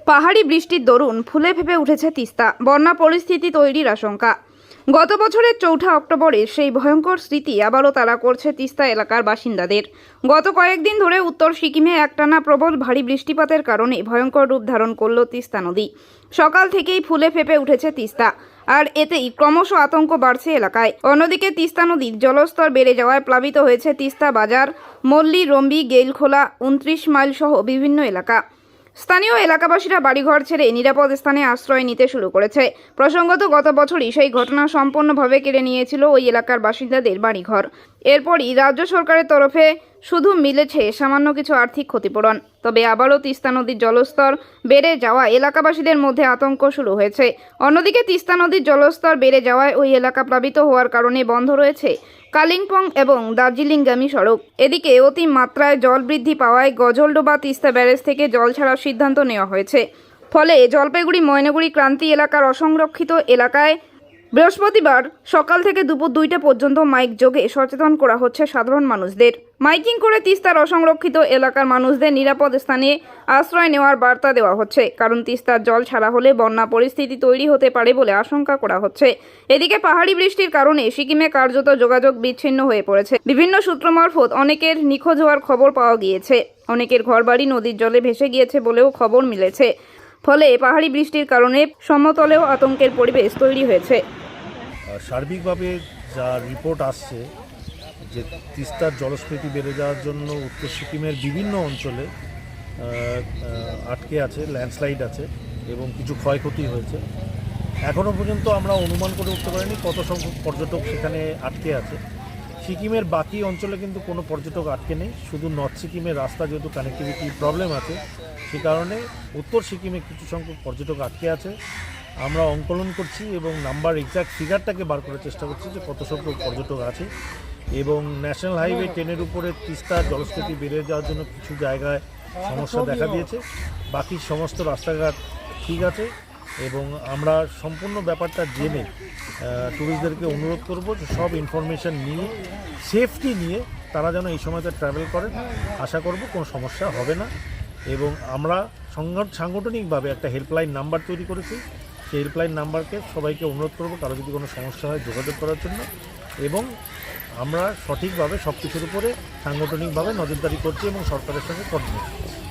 পাহাড়ি বৃষ্টির দরুন ফুলে ফেপে উঠেছে তিস্তা। বন্যা পরিস্থিতি তৈরির আশঙ্কা। গত বছরের 4 অক্টোবরে সেই ভয়ঙ্কর স্মৃতি আবারও তাড়া করছে তিস্তা এলাকার বাসিন্দাদের। গত কয়েকদিন ধরে উত্তর সিকিমে একটানা প্রবল ভারী বৃষ্টিপাতের কারণে ভয়ঙ্কর রূপ ধারণ করল তিস্তা নদী। সকাল থেকেই ফুলে ফেপে উঠেছে তিস্তা, আর এতেই ক্রমশ আতঙ্ক বাড়ছে এলাকায়। অন্যদিকে তিস্তা নদীর জলস্তর বেড়ে যাওয়ায় প্লাবিত হয়েছে তিস্তা বাজার, মল্লি, রম্বি, গেইলখোলা, 29 মাইল সহ বিভিন্ন এলাকা। স্থানীয় এলাকাবাসীরা বাড়িঘর ছেড়ে নিরাপদ স্থানে আশ্রয় নিতে শুরু করেছে। প্রসঙ্গত গত বছরই সেই ঘটনা সম্পূর্ণভাবে কেড়ে নিয়েছিল ওই এলাকার বাসিন্দাদের বাড়িঘর। এরপরই রাজ্য সরকারের তরফে শুধু মিলেছে সামান্য কিছু আর্থিক ক্ষতিপূরণ। তবে আবারও তিস্তা নদীর জলস্তর বেড়ে যাওয়া এলাকাবাসীদের মধ্যে আতঙ্ক শুরু হয়েছে। অন্যদিকে তিস্তা নদীর জলস্তর বেড়ে যাওয়ায় ওই এলাকা প্লাবিত হওয়ার কারণে বন্ধ রয়েছে কালিম্পং এবং দার্জিলিংগামী সড়ক। এদিকে অতিমাত্রায় জল বৃদ্ধি পাওয়ায় গজলডোবা তিস্তা ব্যারেজ থেকে জল ছাড়ার সিদ্ধান্ত নেওয়া হয়েছে। ফলে জলপাইগুড়ি, ময়নাগুড়ি ক্রান্তি এলাকার অসংরক্ষিত এলাকায় বৃহস্পতিবার সকাল থেকে দুপুর 2টা পর্যন্ত মাইক যোগে সচেতন করা হচ্ছে সাধারণ মানুষদের। মাইকিং করে তিস্তার অসংরক্ষিত এলাকার মানুষদের নিরাপদ স্থানে আশ্রয় নেওয়ার বার্তা দেওয়া হচ্ছে, কারণ তিস্তার জল ছাড়া হলে বন্যা পরিস্থিতি তৈরি হতে পারে বলে আশঙ্কা করা হচ্ছে। এদিকে পাহাড়ি বৃষ্টির কারণে সিকিমে কার্যত যোগাযোগ বিচ্ছিন্ন হয়ে পড়েছে। বিভিন্ন সূত্র মারফত অনেকের নিখোঁজ হওয়ার খবর পাওয়া গিয়েছে। অনেকের ঘরবাড়ি নদীর জলে ভেসে গিয়েছে বলেও খবর মিলেছে। ফলে পাহাড়ি বৃষ্টির কারণে সমতলেও আতঙ্কের পরিবেশ তৈরি হয়েছে। সার্বিকভাবে যা রিপোর্ট আসছে যে তিস্তার জলস্ফীতি বেড়ে যাওয়ার জন্য উত্তর সিকিমের বিভিন্ন অঞ্চলে আটকে আছে, ল্যান্ডস্লাইড আছে এবং কিছু ক্ষয়ক্ষতি হয়েছে। এখনও পর্যন্ত আমরা অনুমান করে উঠতে পারিনি কত সংখ্যক পর্যটক সেখানে আটকে আছে। সিকিমের বাকি অঞ্চলে কিন্তু কোনো পর্যটক আটকে নেই, শুধু নর্থ সিকিমের রাস্তা যেহেতু কানেক্টিভিটি প্রবলেম আছে সে কারণে উত্তর সিকিমে কিছু সংখ্যক পর্যটক আটকে আছে। আমরা অঙ্কলন করছি এবং নাম্বার এক্স্যাক্ট ফিগারটাকে বার করার চেষ্টা করছি যে কত সংখ্যক পর্যটক আছে। এবং ন্যাশনাল হাইওয়ে 10-এর উপরে তিস্তার জলস্ফীতি বেড়ে যাওয়ার জন্য কিছু জায়গায় সমস্যা দেখা দিয়েছে, বাকি সমস্ত রাস্তাঘাট ঠিক আছে। এবং আমরা সম্পূর্ণ ব্যাপারটা জেনে ট্যুরিস্টদেরকে অনুরোধ করব যে সব ইনফরমেশান নিয়ে, সেফটি নিয়ে তারা যেন এই সময়তে ট্রাভেল করেন। আশা করব কোনো সমস্যা হবে না। এবং আমরা সাংগঠনিকভাবে একটা হেল্পলাইন নাম্বার তৈরি করেছি। সেই হেল্পলাইন নাম্বারকে সবাইকে অনুরোধ করব কারো যদি কোনো সমস্যা হয় যোগাযোগ করার জন্য। এবং আমরা সঠিকভাবে সব কিছুর উপরে সাংগঠনিকভাবে নজরদারি করছি এবং সরকারের সঙ্গে কোঅর্ডিনেট করছি।